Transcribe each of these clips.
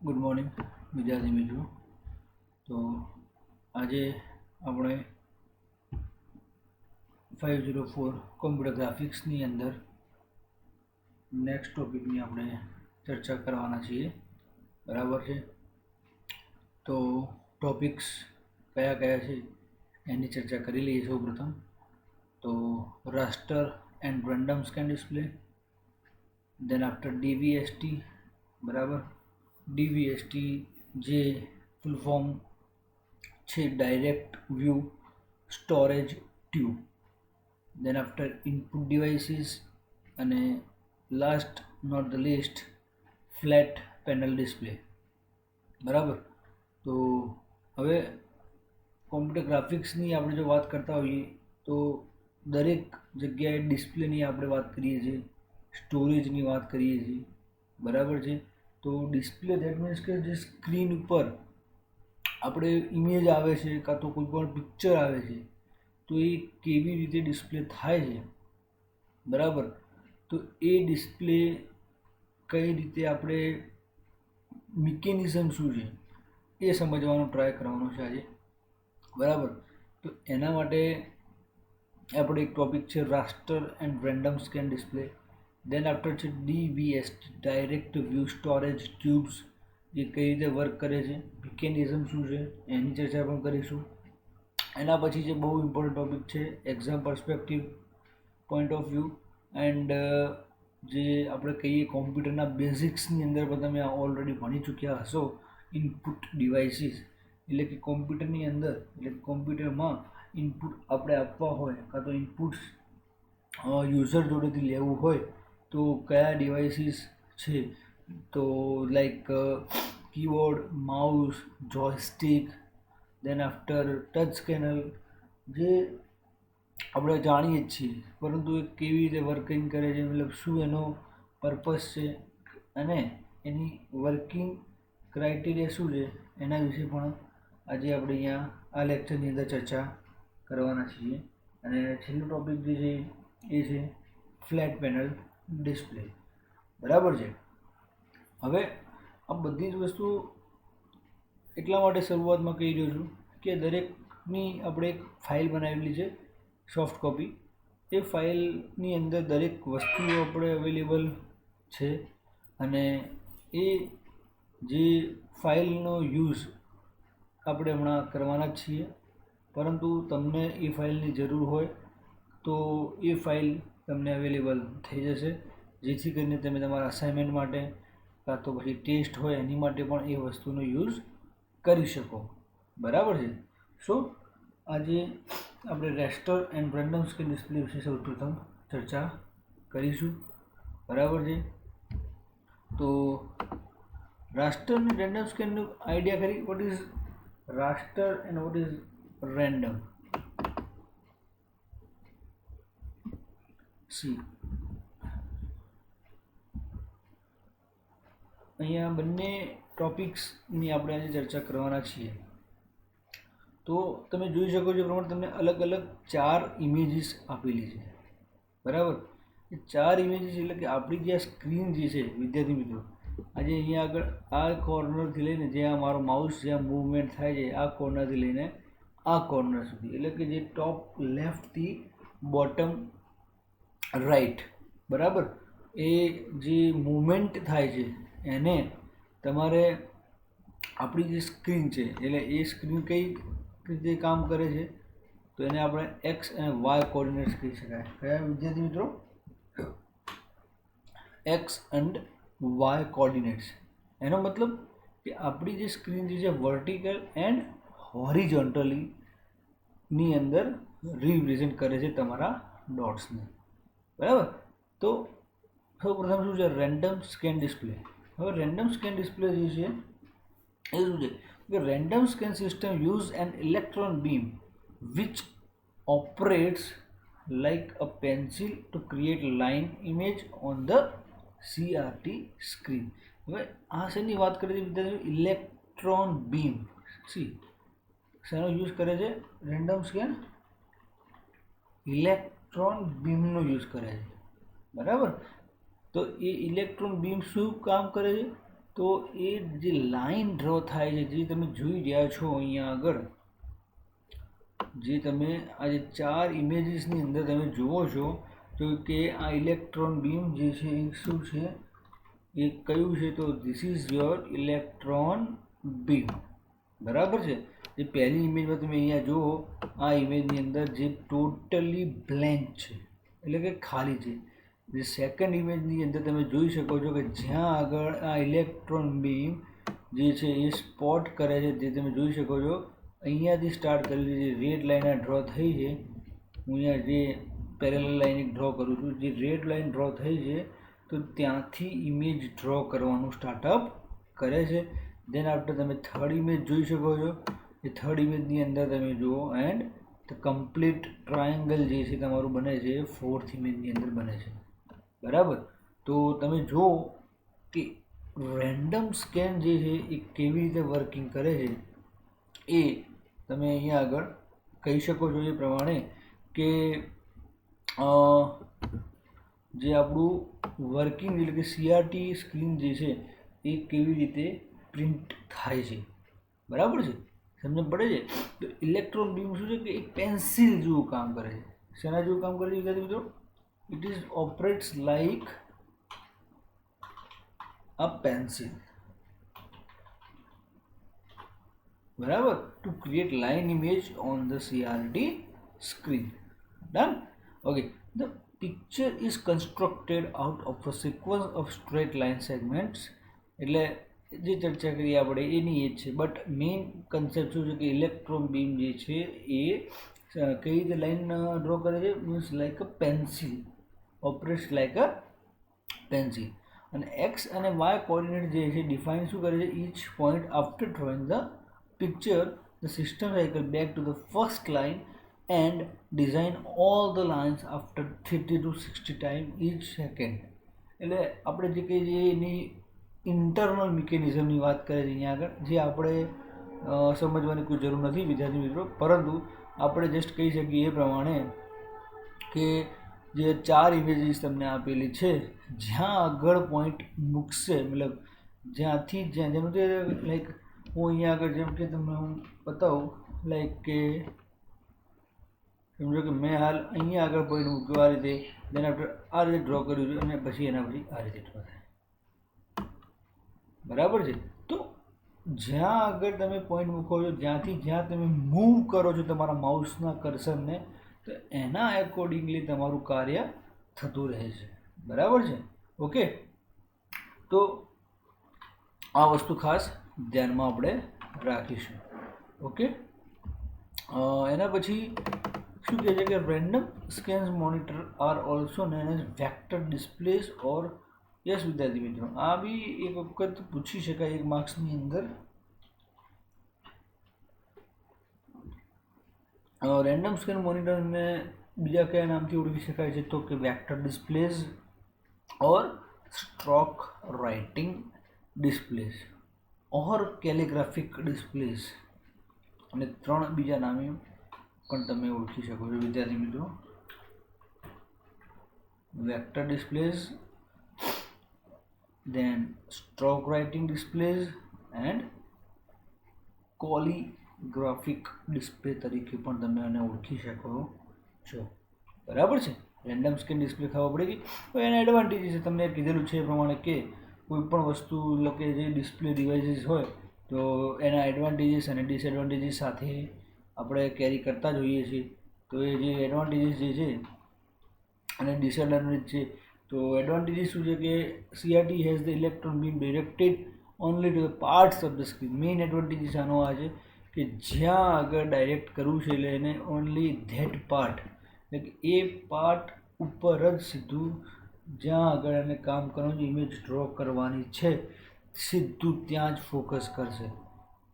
Good morning વિદ્યાર્થી મિત્રો. તો આજે આપણે 504 કોમ્પ્યુટર ગ્રાફિક્સની અંદર નેક્સ્ટ ટોપિકની આપણે ચર્ચા કરવાના છીએ. બરાબર છે. તો ટોપિક્સ કયા કયા છે એની ચર્ચા કરી લઈએ. સૌપ્રથમ તો raster and random scan display, then after DVST. બરાબર, ડીવીએસટી જે ફૂલ ફોર્મ છે direct view storage tube. Then after input devices અને last not the least flat panel display. બરાબર. તો હવે કોમ્પ્યુટર ગ્રાફિક્સની આપણે જો વાત કરતા હોઈએ તો દરેક જગ્યાએ ડિસ્પ્લેની આપણે વાત કરીએ છીએ, સ્ટોરેજની વાત કરીએ છીએ. બરાબર છે. તો ડિસ્પ્લે દેટ મીન્સ કે જે સ્ક્રીન ઉપર આપણે ઇમેજ આવે છે કાં તો કોઈ પણ પિક્ચર આવે છે તો એ કેવી રીતે ડિસ્પ્લે થાય છે. બરાબર. તો એ ડિસ્પ્લે કઈ રીતે આપણે મિકેનિઝમ શું છે એ સમજવાનો ટ્રાય કરવાનો છે આજે. બરાબર. તો એના માટે આપણે એક ટોપિક છે raster and random scan display. Then after છે DVST direct view storage tubes, એ કઈ રીતે વર્ક કરે છે, મિકેનિઝમ શું છે એની ચર્ચા પણ કરીશું. એના પછી જે બહુ ઇમ્પોર્ટન્ટ ટોપિક છે exam perspective point of view and જે આપણે કહીએ કોમ્પ્યુટરના બેઝિક્સની અંદર પણ તમે ઓલરેડી ભણી ચૂક્યા હશો. ઇનપુટ ડિવાઇસીસ એટલે કે કોમ્પ્યુટરની અંદર એટલે કોમ્પ્યુટરમાં ઇનપુટ આપણે આપવા હોય કાં તો ઇનપુટ્સ યુઝર જોડેથી લેવું હોય તો કયા ડિવાઇસીસ છે. તો like keyboard, mouse, joystick, then after touch scanner, જે આપણે જાણીએ જ છીએ, પરંતુ એ કેવી રીતે વર્કિંગ કરે છે, મતલબ શું એનો પર્પસ છે અને એની વર્કિંગ ક્રાઇટેરિયા શું છે એના વિશે પણ આજે આપણે અહીંયા આ લેક્ચરની અંદર ચર્ચા કરવાના છીએ. અને છેલ્લો ટોપિક જે છે એ છે ફ્લેટ પેનલ ડિસ્પ્લે. બરાબર છે. હવે આ બધી જ વસ્તુ એટલા માટે શરૂઆતમાં કહી રહ્યો છું કે દરેકની આપણે એક ફાઇલ બનાવેલી છે, સોફ્ટ કોપી. એ ફાઇલની અંદર દરેક વસ્તુઓ આપણે અવેલેબલ છે અને એ જે ફાઇલનો યુઝ આપણે હમણાં કરવાના જ છીએ. પરંતુ તમને એ ફાઇલની જરૂર હોય તો એ ફાઇલ તમને અવેલેબલ થઈ જશે, જેથી કરીને તમે તમારા અસાઇનમેન્ટ માટે કાં તો પછી ટેસ્ટ હોય એની માટે પણ એ વસ્તુનો યુઝ કરી શકો. બરાબર છે. સો આજે આપણે raster and random scan display વિશે સૌપ્રથમ ચર્ચા કરીશું. બરાબર છે. તો રાસ્ટર અને રેન્ડમ સ્કેનનો આઈડિયા કરી, what is raster and what is random. C અહીંયા બંને ટોપિક્સની આપણે આજે ચર્ચા કરવાના છીએ. તો તમે જોઈ શકો છો પ્રમાણે તમને અલગ અલગ 4 ઇમેજીસ આપેલી છે. બરાબર. એ 4 ઇમેજીસ એટલે કે આપણી જે સ્ક્રીન જે છે વિદ્યાર્થી મિત્રો, આજે અહીંયા આગળ આ કોર્નરથી લઈને જ્યાં મારો માઉસ જ્યાં મૂવમેન્ટ થાય છે આ કોર્નરથી લઈને આ કોર્નર સુધી, એટલે કે જે ટોપ લેફ્ટથી બોટમ રાઈટ. બરાબર. એ જે મૂવમેન્ટ થાય છે એને તમારે આપણી જે સ્ક્રીન છે એટલે એ સ્ક્રીન કઈ રીતે કામ કરે છે તો એને આપણે એક્સ અને વાય કોર્ડિનેટ્સ કહી શકાય. કયા વિદ્યાર્થી મિત્રો? X and y coordinates. એનો મતલબ કે આપણી જે સ્ક્રીન જે છે વર્ટિકલ એન્ડ હોરિઝોન્ટલી ની અંદર રિપ્રેઝેન્ટ કરે છે તમારા ડોટ્સને. બરાબર. તો સૌ પ્રથમ શું છે રેન્ડમ સ્કેન ડિસ્પ્લે. હવે રેન્ડમ સ્કેન ડિસ્પ્લે જે છે એ શું છે કે random scan system use an electron beam which operates like a pencil to create line image on the CRT screen. હવે આ શેની વાત કરે છે વિદ્યાર્થીઓ? Electron beam. સી શેનો યુઝ કરે છે? રેન્ડમ સ્કેન ઇલેક્ટ્રોન બીમનો યુઝ કરે છે. બરાબર. તો એ ઇલેક્ટ્રોન બીમ શું કામ કરે છે? તો એ જે લાઈન ડ્રો થાય છે, જે તમે જોઈ રહ્યા છો અહીંયા આગળ, જે તમે આ જે 4 ઇમેજીસની અંદર તમે જુઓ છો, તો કે આ ઇલેક્ટ્રોન બીમ જે છે એ શું છે, એ કયું છે, તો this is your electron beam, બરાબર છે. જે પહેલી ઇમેજમાં તમે અહીંયા જુઓ, આ ઇમેજની અંદર જે ટોટલી બ્લેન્ક છે, એટલે કે ખાલી છે. જે સેકન્ડ ઇમેજની અંદર તમે જોઈ શકો છો કે જ્યાં આગળ આ ઇલેક્ટ્રોન બીમ જે છે એ સ્પોટ કરે છે, જે તમે જોઈ શકો છો અહીંયાથી સ્ટાર્ટ કરેલી જે રેડ લાઈન આ ડ્રો થઈ છે, હું અહીંયા જે પેરેલલ લાઈન એક ડ્રો કરું છું, જે રેડ લાઈન ડ્રો થઈ છે, તો ત્યાંથી ઇમેજ ડ્રો કરવાનું સ્ટાર્ટઅપ કરે છે. દેન આફ્ટર તમે થર્ડ ઇમેજ જોઈ શકો છો, એ થર્ડ ઇમેજની અંદર તમે જુઓ એન્ડ ધ કમ્પ્લીટ ટ્રાયંગલ જે છે તમારું બને છે, ફોર્થ ઇમેજની અંદર બને છે, બરાબર. તો તમે જુઓ કે રેન્ડમ સ્કેન જે છે એ કેવી રીતે વર્કિંગ કરે છે, એ તમે અહીંયા આગળ કહી શકો છો એ પ્રમાણે કે જે આપણું વર્કિંગ એટલે કે CRT સ્ક્રીન જે છે એ કેવી રીતે પ્રિન્ટ થાય છે, બરાબર છે, સમજ પડે છે. તો ઇલેક્ટ્રોન બીમ શું છે કે એક પેન્સિલ જેવું કામ કરે છે. શેના જેવું કામ કરે છે વિદ્યાર્થી મિત્રો? It is operates like a pencil, બરાબર, to create line image on the CRT screen. Done? Okay. The picture is constructed out of a sequence of straight line segments. એટલે જે ચર્ચા કરી આપણે એની એ જ છે, બટ મેઇન કન્સેપ્ટ શું છે કે ઇલેક્ટ્રોન બીમ જે છે એ કઈ રીતે લાઈન ડ્રો કરે છે, means like a pencil, operates like a pencil. અને એક્સ અને વાય કોઓર્ડિનેટ જે છે ડિફાઇન શું કરે છે, each point after drawing the picture the system cycle back to the first line and design all the lines after 30 to 60 times each second. એટલે આપણે જે કહીએ છીએ એની ઇન્ટરનલ મિકેનિઝમની વાત કરે છે અહીંયા આગળ, જે આપણે સમજવાની કોઈ જરૂર નથી વિદ્યાર્થી મિત્રો, પરંતુ આપણે જસ્ટ કહી શકીએ એ પ્રમાણે કે જે 4 ઇમેજીસ તમને આપેલી છે, જ્યાં આગળ પોઈન્ટ મૂકશે, મતલબ જ્યાંથી જ્યાં જેમ કે લાઈક હું અહીંયા આગળ જેમ કે તમને હું બતાવું, લાઈક કે સમજો કે મેં હાલ અહીંયા આગળ પોઈન્ટ મૂક્યો આ રીતે, દેન આફ્ટર આ રીતે ડ્રો કર્યું છે, અને પછી એના પછી આ રીતે ડ્રો થાય, બરાબર છે. તો જ્યાં આગળ તમે પોઈન્ટ મૂકો છો, જ્યાંથી જ્યાં તમે મૂવ કરો છો તમારા માઉસના કર્સરને, તો એના એકોર્ડિંગલી તમારું કાર્ય થતું રહે છે, બરાબર છે. ઓકે, તો આ વસ્તુ ખાસ ધ્યાનમાં આપણે રાખીશું. ઓકે, એના પછી શું કહે છે કે random scans monitor are also known as vector displace or, yes વિદ્યાર્થી મિત્રો, આ બી એક વખત પૂછી શકાય એક માર્ક્સની અંદર. રેન્ડમ સ્કેન મોનિટરને બીજા કયા નામથી ઓળખી શકાય છે, તો કે વેક્ટર ડિસ્પ્લેસ ઓર સ્ટ્રોક રાઇટિંગ ડિસ્પ્લેસ ઓર કેલિગ્રાફિક ડિસ્પ્લેસ, અને 3 બીજા નામે પણ તમે ઓળખી શકો છો વિદ્યાર્થી મિત્રો. Vector displays, then stroke writing displays and calligraphic display તરીકે પણ તમે આને ઓળખી શકો છો, બરાબર છે. રેન્ડમ સ્કેન ડિસ્પ્લે ખબર પડી ગઈ. તો એના એડવાન્ટેજીસ છે, તમને કીધેલું છે એ પ્રમાણે કે કોઈ પણ વસ્તુ એટલે કે જે ડિસ્પ્લે ડિવાઇસીસ હોય તો એના એડવાન્ટેજીસ અને ડિસએડવાન્ટેજીસ સાથે આપણે કેરી કરતા જ હોઈએ છીએ. તો એ જે એડવાન્ટેજીસ જે છે અને ડિસએડવાન્ટેજ છે, તો એડવાન્ટેજીસ શું છે કે CRT has the electron beam directed only to the parts of the screen. Main advantages આનો આ છે કે જ્યાં આગળ ડાયરેક્ટ કરવું છે એટલે એને ઓનલી ધેટ પાર્ટ, એટલે કે એ પાર્ટ ઉપર જ સીધું જ્યાં આગળ એને કામ કરવાનું ઇમેજ ડ્રો કરવાની છે સીધું ત્યાં જ ફોકસ કરશે,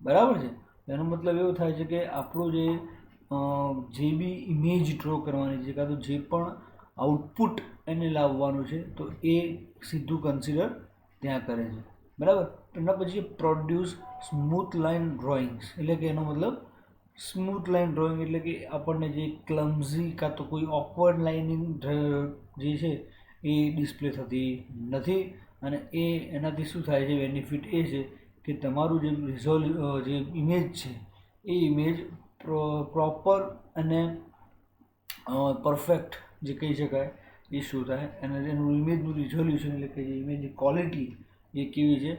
બરાબર છે. એનો મતલબ એવો થાય છે કે આપણું જે બી ઇમેજ ડ્રો કરવાની છે, કાં તો જે પણ આઉટપુટ એને લાવવાનું છે, તો એ સીધું કન્સિડર ત્યાં કરે છે, બરાબર. એના પછી પ્રોડ્યુસ સ્મૂથ લાઇન ડ્રોઈંગ્સ, એટલે કે એનો મતલબ સ્મૂથ લાઇન ડ્રોઈંગ એટલે કે આપણને જે ક્લમ્ઝી કાં તો કોઈ ઓકવર્ડ લાઇનિંગ જે છે એ ડિસ્પ્લે થતી નથી, અને એનાથી શું થાય છે, બેનિફિટ એ છે કે તમારું જે ઇમેજ છે એ ઇમેજ પ્રોપર અને પરફેક્ટ જે કહી શકાય એ શું થાય, અને એનું ઇમેજનું રિઝોલ્યુશન એટલે કે જે ઇમેજની ક્વોલિટી એ કેવી છે,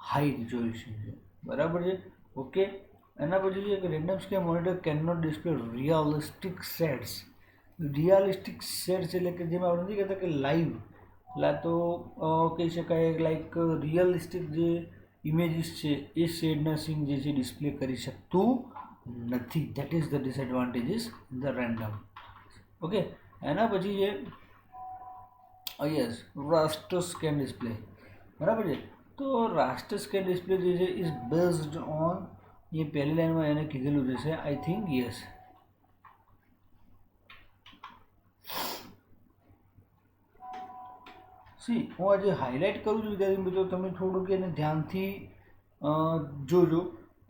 હાઈ રિઝોલ્યુશન છે, બરાબર છે. ઓકે, એના પછી છે કે random scan monitor can not display realistic sets. Realistic sets એટલે કે જેમાં આપણે નથી કહેતા કે લાઈવ તો કહી શકાય લાઈક રિયલિસ્ટિક જે ઇમેજીસ છે એ શેડના સીન જે છે ડિસ્પ્લે કરી શકતું નથી. That is the disadvantages in the random. Okay, એના પછી છે યસ રાસ્ટર સ્કેન ડિસ્પ્લે, બરાબર છે. તો રાસ્ટર સ્કેન ડિસ્પ્લે જે છે ઇઝ બેઝડ ઓન, એ પહેલી લાઈનમાં એને કીધેલું છે આઈ થિંક, યસ. હું આજે હાઇલાઇટ કરું છું વિદ્યાર્થી મિત્રો, તમે થોડુંક એને ધ્યાનથી જોજો,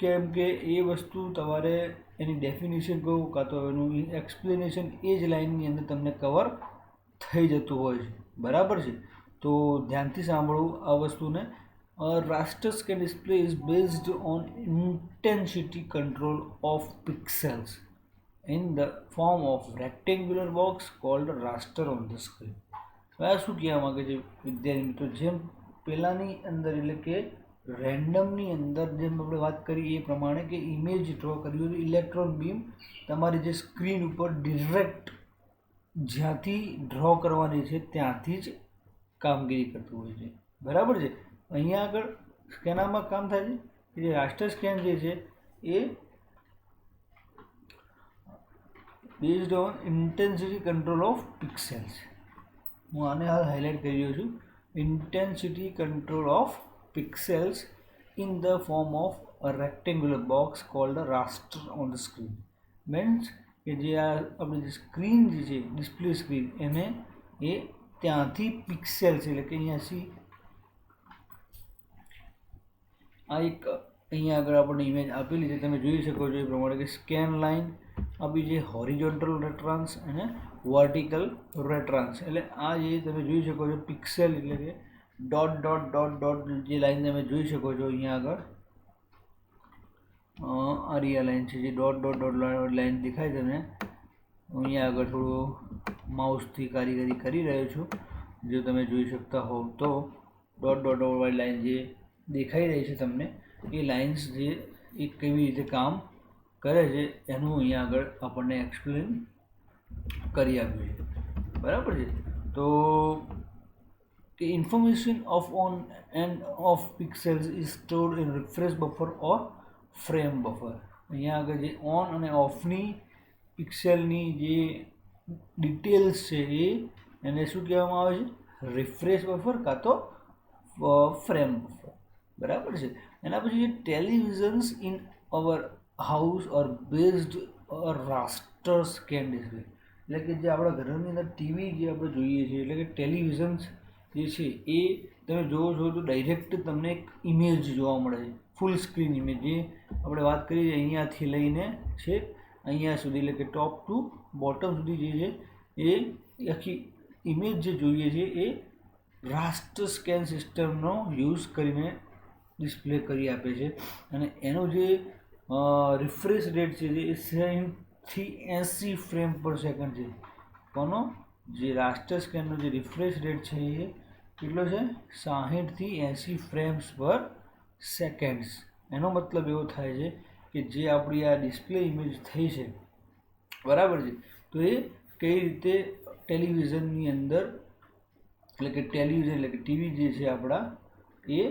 કેમ કે એ વસ્તુ તમારે એની ડેફિનેશન કહું કાં તો એનું એક્સપ્લેનેશન એ જ લાઇનની અંદર તમને કવર થઈ જતું હોય છે, બરાબર છે. તો ધ્યાનથી સાંભળવું આ વસ્તુને. Raster scan display is based on intensity control of pixels in the form of rectangular box called raster on the screen. આ શું કહેવા માગે છે વિદ્યાર્થી મિત્રો, જેમ પહેલાંની અંદર એટલે કે રેન્ડમની અંદર જેમ આપણે વાત કરી એ પ્રમાણે કે ઇમેજ ડ્રો કરવી હોય, ઇલેક્ટ્રોન બીમ તમારી જે સ્ક્રીન ઉપર ડિરેક્ટ જ્યાંથી ડ્રો કરવાની છે ત્યાંથી જ કામગીરી કરતું હોય છે, બરાબર છે. અહીંયા આગળ સ્કેનારમાં કામ થાય છે કે જે રાસ્ટર સ્કેન જે છે એ based on intensity control of pixels. હું આને હાલ હાઇલાઇટ કરી રહ્યો છું. Intensity control of pixels in the form of a rectangular box called raster on the screen. Means કે જે આ આપણી જે સ્ક્રીન જે છે ડિસ્પ્લે સ્ક્રીન એને એ ત્યાંથી પિક્સેલ્સ એટલે કે અહીંયાથી આ એક અહીંયા આગળ આપણને ઇમેજ આપેલી છે, તમે જોઈ શકો છો એ પ્રમાણે કે સ્કેન લાઇન આપી છે, હોરિઝોન્ટલ રેટ્રાન્સ અને વર્ટિકલ રેટ્રાન્સ. એટલે આ જે તમે જોઈ શકો છો પિક્સેલ એટલે કે ડોટ ડોટ ડોટ ડોટ જે લાઈન તમે જોઈ શકો છો અહીંયા આગળ, આ રિયા લાઈન છે જે ડોટ ડોટ ડોટ લાઈન દેખાય તમને. અહીંયા આગળ થોડું માઉસથી કારીગરી કરી રહ્યો છું, જો તમે જોઈ શકતા હોવ તો ડોટ ડોટ ડોટ વાળી લાઈન જે દેખાઈ રહી છે તમને, એ લાઇન્સ જે એ કેવી રીતે કામ કરે છે એનું અહીંયા આગળ આપણને એક્સપ્લેન કરી આપ્યું છે, બરાબર છે. તો કે information of on end of pixels is stored in refresh buffer or frame buffer. અહીંયા આગળ જે ઓન અને ઓફની પિક્સેલની જે ડિટેલ્સ છે એને શું કહેવામાં આવે છે, રિફ્રેશ બફર કાં તો ફ્રેમ બફર, બરાબર છે. એના પછી જે televisions in our house or based raster scan display, એટલે કે જે આપણા ઘરની અંદર ટીવી જે આપણે જોઈએ છીએ એટલે કે ટેલિવિઝન્સ જે છે એ તમે જોવો છો તો ડાયરેક્ટ તમને એક ઇમેજ જોવા મળે છે, ફૂલ સ્ક્રીન ઇમેજ. જે આપણે વાત કરીએ અહીંયાથી લઈને છે અહીંયા સુધી એટલે કે ટોપ ટુ બોટમ સુધી જે છે એ આખી ઇમેજ જે જોઈએ છે એ રાસ્ટર સ્કેન સિસ્ટમનો યુઝ કરીને ડિસ્પ્લે કરી આપે છે. અને એનો જે રિફ્રેશ રેટ છે એ 60 ફ્રેમ પર સેકન્ડ છે. કોનો જે રાસ્ટર સ્કેનનો જે રિફ્રેશ રેટ છે એ કેટલો છે, 60 ફ્રેમ્સ પર સેકન્ડ્સ. એનો મતલબ એવો થાય છે કે જે આપણી આ ડિસ્પ્લે ઇમેજ થઈ છે, બરાબર છે, તો એ કઈ રીતે ટેલિવિઝનની અંદર એટલે કે ટેલિવિઝન એટલે કે ટીવી જે છે આપણા એ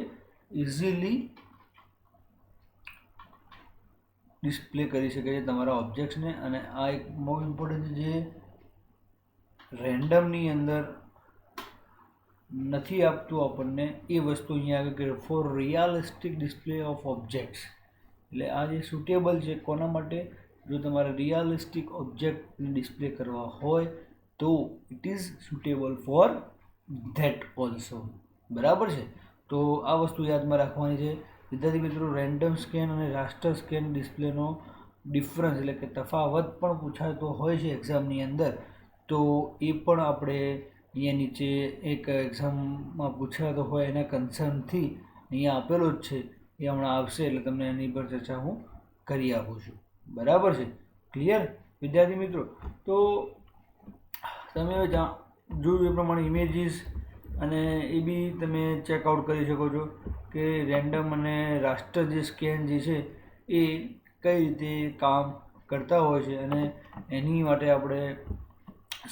ઇઝીલી ડિસ્પ્લે કરી શકે છે તમારા ઓબ્જેક્ટ્સને. અને આ એક બહુ ઇમ્પોર્ટન્ટ જે રેન્ડમની અંદર નથી આપતું આપણને એ વસ્તુ અહીંયા આગળ કે for realistic display of objects. એટલે આ જે સુટેબલ છે કોના માટે, જો તમારે રિયાલિસ્ટિક ઓબ્જેક્ટને ડિસ્પ્લે કરવા હોય તો it is suitable for that also, બરાબર છે. તો આ વસ્તુ યાદમાં રાખવાની છે વિદ્યાર્થી મિત્રો. રેન્ડમ સ્કેન અને રાસ્ટર સ્કેન ડિસ્પ્લેનો ડિફરન્સ એટલે કે તફાવત પણ પૂછાતો હોય છે એક્ઝામની અંદર, તો એ પણ આપણે અહીંયા નીચે એક એક્ઝામમાં પૂછાતો હોય એના કન્સર્નથી અહીંયા આપેલો જ છે, એ હમણાં આવશે એટલે તમને એની પર ચર્ચા હું કરી આપું છું. બરાબર છે? ક્લિયર વિદ્યાર્થી મિત્રો? તો તમે હવે જોયું એ પ્રમાણે ઇમેજીસ અને એ બી તમે ચેકઆઉટ કરી શકો છો કે રેન્ડમ અને રાસ્ટર જે સ્કેન જે છે એ કઈ રીતે કામ કરતા હોય છે અને એની માટે આપણે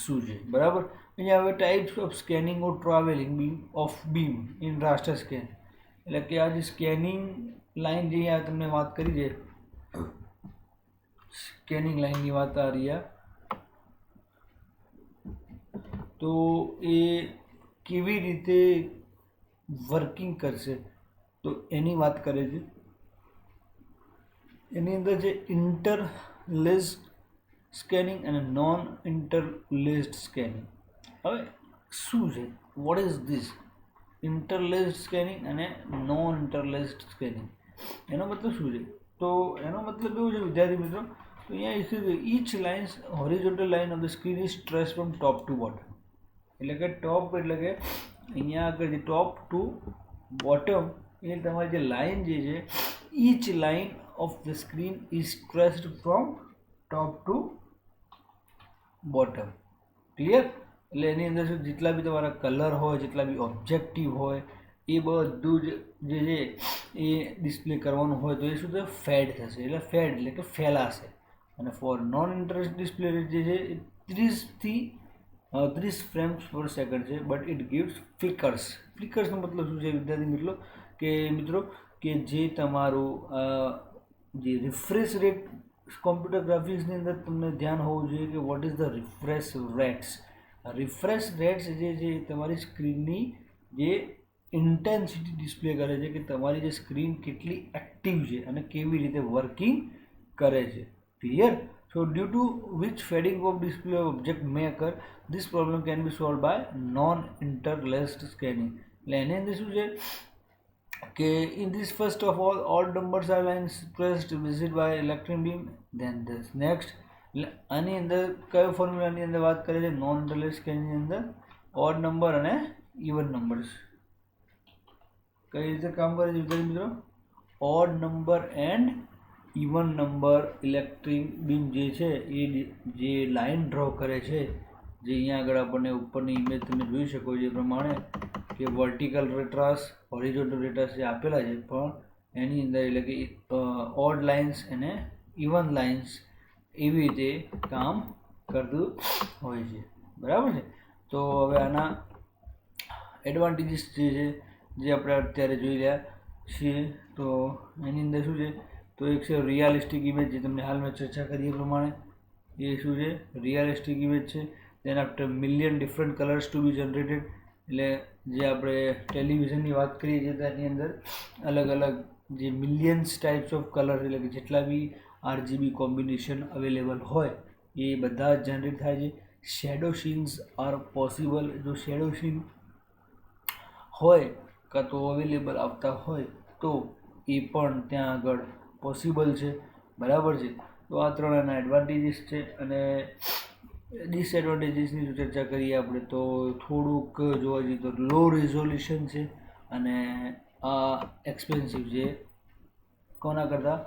શું છે. બરાબર? અહીંયા હવે types of scanning or travelling beam of beam in raster scan, એટલે કે આ જે સ્કેનિંગ લાઈન જે અહીંયા તમને વાત કરી છે, સ્કેનિંગ લાઈનની વાત આ રહી, તો એ કેવી રીતે વર્કિંગ કરશે તો એની વાત કરે છે. એની અંદર જે ઇન્ટરલેસ્ડ સ્કેનિંગ અને નોન ઇન્ટરલેસ્ડ સ્કેનિંગ. હવે શું છે, વોટ ઇઝ ધીસ ઇન્ટરલેસ્ડ સ્કેનિંગ અને નોન ઇન્ટરલેસ્ડ સ્કેનિંગ? એનો મતલબ શું છે? તો એનો મતલબ એવું છે વિદ્યાર્થી મિત્રો, તો અહીંયા each lines horizontal line of the screen is trace from top to bottom, એટલે કે ટોપ એટલે કે અહીંયા આગળ જે ટોપ ટુ બોટમ એ તમારી જે લાઇન જે છે, each line of the screen is traced from top to bottom. Clear? એટલે એની અંદર જેટલા બી તમારા કલર હોય, જેટલા બી ઓબ્જેક્ટિવ હોય, એ બધું જે છે એ ડિસ્પ્લે કરવાનું હોય તો એ શું થશે? ફેડ થશે. એટલે ફેડ એટલે કે ફેલાશે. અને ફોર નોન ઇન્ટરેસ્ટ ડિસ્પ્લે જે છે એ 30 ફ્રેમ્સ પર સેકન્ડ છે, બટ ઇટ ગિવ્સ ફ્લિકર્સ. ફ્લિકર્સનો મતલબ શું છે વિદ્યાર્થી મિત્રો કે જે તમારું જે રિફ્રેશ રેટ કોમ્પ્યુટર ગ્રાફિક્સની અંદર તમને ધ્યાન હોવું જોઈએ કે vote is the refresh rates. Refresh rates જે છે તમારી સ્ક્રીનની જે ઇન્ટેન્સિટી ડિસ્પ્લે કરે છે કે તમારી જે સ્ક્રીન કેટલી એક્ટિવ છે અને કેવી રીતે વર્કિંગ કરે છે. Clear? So due to which fading of display of object may occur, this problem can be solved by non-interlaced scanning. એટલે એની અંદર શું છે કે in this first of all numbers are lines traced visited by electron beam, then this next. એટલે આની અંદર કયો ફોર્મ્યુલાની અંદર વાત કરે છે? નોન ઇન્ટરલેસ્ડ સ્કેનિંગની અંદર ઓડ નંબર અને ઇવન નંબર્સ કઈ રીતે કામ કરે છે વિદ્યાર્થી મિત્રો? Odd number and even number electric beam જે છે એ જે લાઇન ડ્રો કરે છે, જે અહીંયા આગળ આપણને ઉપરની ઇમેજ તમે જોઈ શકો છો એ પ્રમાણે કે વર્ટિકલ રેટ્રાસ, હોરિઝોન્ટલ રેટ્રાસ જે આપેલા છે, પણ એની અંદર એટલે કે ઓડ લાઇન્સ અને ઇવન લાઇન્સ એવી રીતે કામ કરતું હોય છે. બરાબર છે? તો હવે આના એડવાન્ટેજીસ જે છે જે આપણે અત્યારે જોઈ રહ્યા છીએ, તો એની અંદર શું છે? તો એક છે રિયાલિસ્ટિક ઇમેજ, જે તમને હાલ મેં ચર્ચા કરી એ પ્રમાણે એ શું છે? રિયાલિસ્ટિક ઇમેજ છે. Then after million different colours to be generated, એટલે જે આપણે ટેલિવિઝનની વાત કરીએ છીએ તો એની અંદર અલગ અલગ જે મિલિયન્સ ટાઈપ્સ ઓફ કલર, એટલે કે જેટલા બી RGB કોમ્બિનેશન અવેલેબલ હોય એ બધા જ જનરેટ થાય છે. શેડો સીન્સ આર પોસિબલ, જો શેડો સીન હોય કાં તો અવેલેબલ આવતા હોય તો એ પણ ત્યાં આગળ પોસિબલ છે. બરાબર છે? તો આ ત્રણ એના એડવાન્ટેજીસ છે. અને ડિસએડવાન્ટેજીસની જો ચર્ચા કરીએ આપણે તો થોડુંક જોવા જઈએ તો લો રિઝોલ્યુશન છે અને આ એક્સપેન્સિવ છે. કોના કરતાં?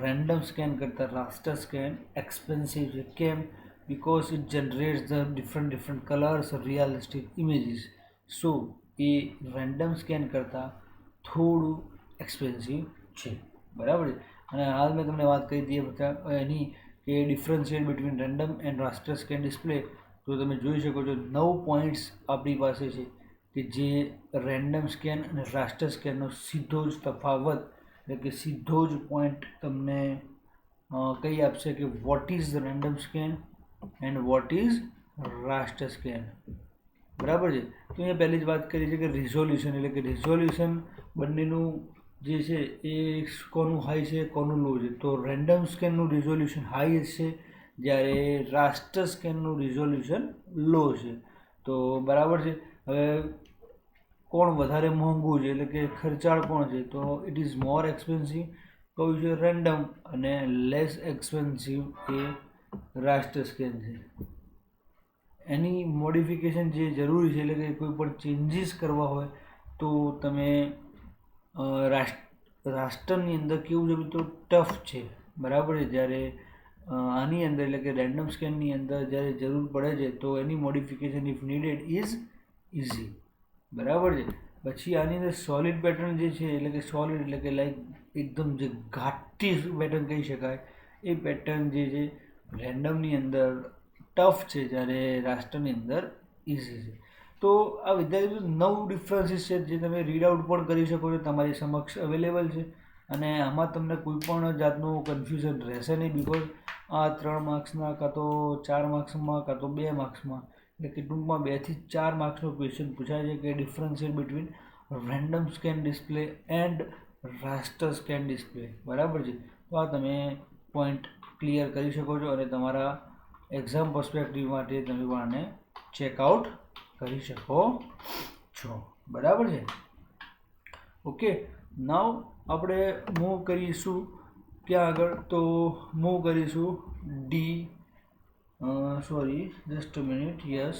રેન્ડમ સ્કેન કરતાં રાસ્ટર સ્કેન એક્સપેન્સિવ છે. કેમ? because it generates the different colors or realistic images. So A random scan કરતાં થોડું એક્સપેન્સિવ છે. બરાબર છે? અને હાલ મેં તમને વાત કરી હતી એની કે differentiate between random and raster scan display, તો તમે જોઈ શકો છો 9 પોઈન્ટ્સ આપણી પાસે છે કે જે રેન્ડમ સ્કેન અને રાસ્ટર સ્કેનનો સીધો જ તફાવત, એટલે કે સીધો જ પોઈન્ટ તમને કહી આપશે કે vote is the random scan and what is raster scan. બરાબર છે? તો અહીંયા પહેલી જ વાત કરી છે કે રિઝોલ્યુશન, એટલે કે રિઝોલ્યુશન બંનેનું જે છે એ કોનું હાઈ છે કોનું લો છે. તો રેન્ડમ સ્કેનનું રિઝોલ્યુશન હાઈ છે, જ્યારે રાસ્ટર સ્કેનનું રિઝોલ્યુશન લો છે. તો બરાબર છે? હવે કોણ વધારે મોંઘું છે, એટલે કે ખર્ચાળ કોણ છે? તો ઇટ ઇઝ મોર એક્સપેન્સિવ કયું છે? રેન્ડમ. અને લેસ એક્સપેન્સિવ એ રાસ્ટર સ્કેન છે. એની મોડિફિકેશન જે જરૂરી છે એટલે કે કોઈ પણ ચેન્જીસ કરવા હોય તો તમે રાસ્ટરની અંદર કેવું છે મિત્રો ટફ છે, બરાબર છે. જ્યારે આની અંદર એટલે કે રેન્ડમ સ્કેનની અંદર જ્યારે જરૂર પડે છે તો એની modification if needed is easy, બરાબર છે. પછી આની અંદર સોલિડ પેટર્ન જે છે એટલે કે સોલિડ એટલે કે લાઈક એકદમ જે ઘાટી પેટર્ન કહી શકાય એ પેટર્ન જે છે રેન્ડમની અંદર ટફ છે, જ્યારે રાસ્ટરની અંદર ઇઝી છે. તો આ વિદ્યાર્થીઓ 9 ડિફરન્સીસ છે જે તમે રીડ આઉટ પણ કરી શકો છો, તમારી સમક્ષ અવેલેબલ છે. અને આમાં તમને કોઈ પણ જાતનું કન્ફ્યુઝન રહેશે નહીં, બિકોઝ આ 3 માર્ક્સના કાં તો 4 માર્ક્સમાં કાં તો 2 માર્ક્સમાં એટલે કે ટૂંકમાં 2 થી 4 માર્ક્સનો ક્વેશ્ચન પૂછાય છે કે differentiate between random scan display and raster scan display, બરાબર છે. તો આ તમે પોઈન્ટ ક્લિયર કરી શકો છો અને તમારા એક્ઝામ પર્સપેક્ટિવ માટે તમે પણ આને ચેકઆઉટ કરી શકો છો, બરાબર છે. ઓકે, નાવ આપણે મૂવ કરીશું ક્યાં આગળ, તો મૂવ કરીશું D sorry just a minute, yes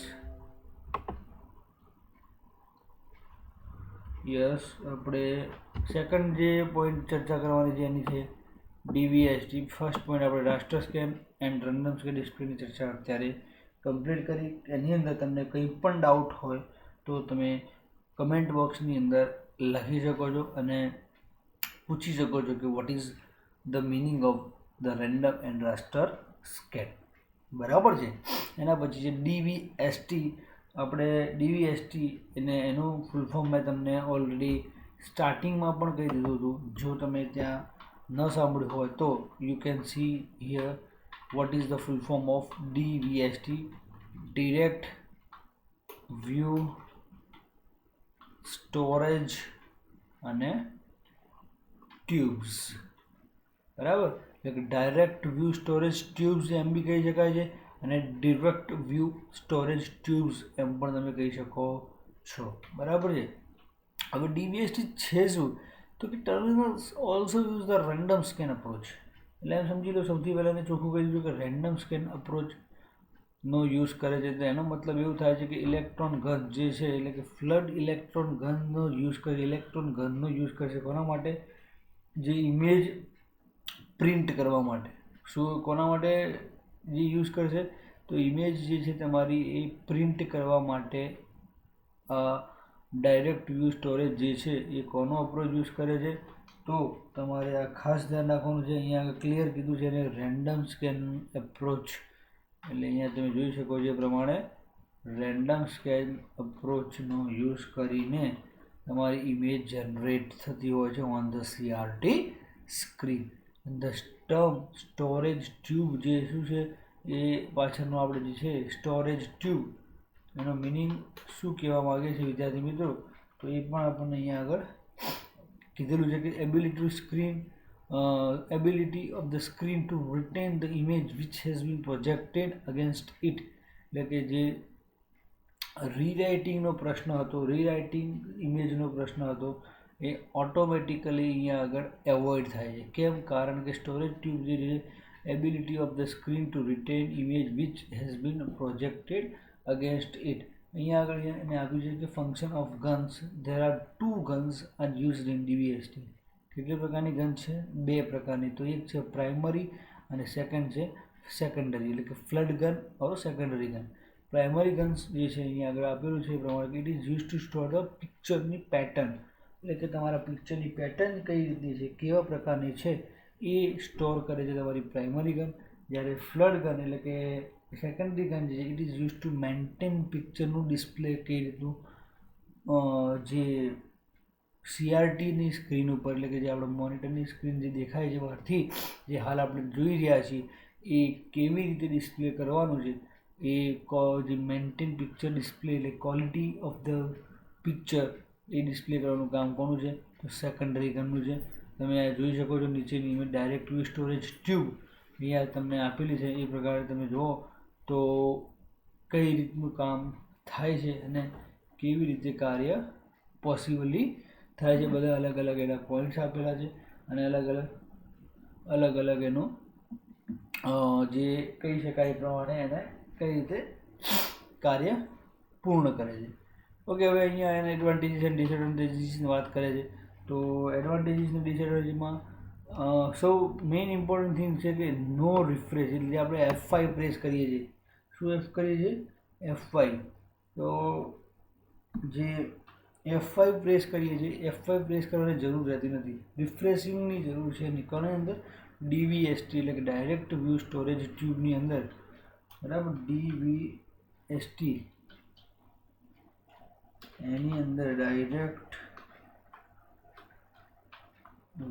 આપણે સેકન્ડ જે પોઈન્ટ ચર્ચા કરવાની છે એની છે ડીવીએસટી. ફર્સ્ટ પોઈન્ટ આપણે raster scan and random scan ડિસ્પ્લેની ચર્ચા અત્યારે કમ્પ્લીટ કરી. એની અંદર તમને કંઈ પણ ડાઉટ હોય તો તમે કમેન્ટ બોક્સની અંદર લખી શકો છો અને પૂછી શકો છો કે vote is the meaning of the random and raster scan, બરાબર છે. એના પછી છે ડીવીએસટી. આપણે ડીવીએસટી એને એનું ફૂલ ફોર્મ મેં તમને ઓલરેડી સ્ટાર્ટિંગમાં પણ કહી દીધું હતું. જો તમે ત્યાં ન સાંભળ્યું હોય તો you can see here what is the full form of DVST, direct view storage અને ટ્યુબ્સ, બરાબર. એટલે કે ડાયરેક્ટ વ્યૂ સ્ટોરેજ ટ્યુબ્સ એમ બી કહી શકાય છે અને ડિરેક્ટ વ્યૂ સ્ટોરેજ ટ્યુબ્સ એમ પણ તમે કહી શકો છો, બરાબર છે. હવે ડીવીએસટી છે શું, તો કે terminals also use the random scan approach. એટલે એમ સમજી લો, સૌથી પહેલાં મેં ચોખ્ખું કહી દીધું કે રેન્ડમ સ્કેન અપ્રોચનો યુઝ કરે છે. તો એનો મતલબ એવું થાય છે કે ઇલેક્ટ્રોન ગન જે છે એટલે કે ફ્લડ ઇલેક્ટ્રોન ગનનો યુઝ કરે, ઇલેક્ટ્રોન ગનનો યુઝ કરશે કોના માટે, જે ઇમેજ પ્રિન્ટ કરવા માટે. શું કોના માટે જે યુઝ કરશે, તો ઇમેજ જે છે તમારી એ પ્રિન્ટ કરવા માટે ડાયરેક્ટ વ્યૂ સ્ટોરેજ જે છે એ કોનો અપ્રોચ યુઝ કરે છે, તો તમારે આ ખાસ ધ્યાન રાખવાનું છે. અહીંયા આગળ ક્લિયર કીધું છે એને રેન્ડમ સ્કેન એપ્રોચ. એટલે અહીંયા તમે જોઈ શકો છો એ પ્રમાણે રેન્ડમ સ્કેન અપ્રોચનો યુઝ કરીને તમારી ઇમેજ જનરેટ થતી હોય છે on the CRT screen. The term storage tube જે શું છે એ પાછળનું આપણે જે છે સ્ટોરેજ ટ્યુબ એનો મિનિંગ શું કહેવા માગે છે વિદ્યાર્થી મિત્રો, તો એ પણ આપણને અહીંયા આગળ કીધેલું છે કે ability of the screen to retain the image which has been projected against it. એટલે કે જે રીરાઇટિંગનો પ્રશ્ન હતો, રીરાઇટિંગ ઇમેજનો પ્રશ્ન હતો, એ ઓટોમેટિકલી અહીંયા આગળ એવોઇડ થાય છે. કેમ, કારણ કે સ્ટોરેજ ટ્યુબ જે છે ability of the screen to retain image which has been projected against it. અહીંયા આગળ એને આપ્યું છે કે function of guns, there are 2 guns are used in DVST. કેટલી પ્રકારની ગન છે, 2 પ્રકારની. તો એક છે પ્રાઇમરી અને સેકન્ડ છે સેકન્ડરી, એટલે કે flood gun or secondary gun. Primary guns જે છે અહીંયા આગળ આપેલું છે એ પ્રમાણે it is use to store the પિક્ચરની પેટર્ન. એટલે કે તમારા પિક્ચરની પેટર્ન કઈ રીતની છે, કેવા પ્રકારની છે એ સ્ટોર કરે છે તમારી પ્રાઇમરી ગન. જ્યારે ફ્લડ ગન એટલે કે સેકન્ડરી ગન જે it is use to maintain પિક્ચરનું ડિસ્પ્લે કઈ રીતનું જે સીઆરટીની સ્ક્રીન ઉપર, એટલે કે જે આપણે મોનિટરની સ્ક્રીન જે દેખાય છે બહારથી, જે હાલ આપણે જોઈ રહ્યા છીએ એ કેવી રીતે ડિસ્પ્લે કરવાનું છે, એ જે મેન્ટેન પિક્ચર ડિસ્પ્લે એટલે quality of the picture A display કરવાનું કામ કોનું છે, તો સેકન્ડરી ગનનું છે. તમે આ જોઈ શકો છો નીચેની image direct view storage tube અહીંયા તમને આપેલી છે. એ પ્રકારે તમે જુઓ તો કઈ રીતનું કામ થાય છે અને કેવી રીતે કાર્ય પોસિબલી થાય છે. બધા અલગ અલગ એના પોઈન્ટ્સ આપેલા છે અને અલગ અલગ એનું જે કહી શકાય એ પ્રમાણે એને કઈ રીતે કાર્ય પૂર્ણ કરે છે. ઓકે, હવે અહીંયા એના એડવાન્ટેજીસ એન્ડ ડિસએડવાન્ટેજીસની વાત કરે છે. તો એડવાન્ટેજીસ અને ડિસએડવાન્ટેજીસમાં સૌ મેઇન ઇમ્પોર્ટન્ટ થિંગ છે કે નો રિફ્રેશ, એટલે આપણે F5 પ્રેસ કરીએ છીએ. શું કરીએ છીએ? F5. તો જે F5 પ્રેસ કરીએ છીએ, F5 પ્રેસ કરવાની જરૂર રહેતી નથી. રિફ્રેશિંગની જરૂર છે એની કોની અંદર? DVST એટલે કે ડાયરેક્ટ વ્યૂ સ્ટોરેજ ટ્યુબની અંદર, બરાબર. DVST એની અંદર ડાયરેક્ટ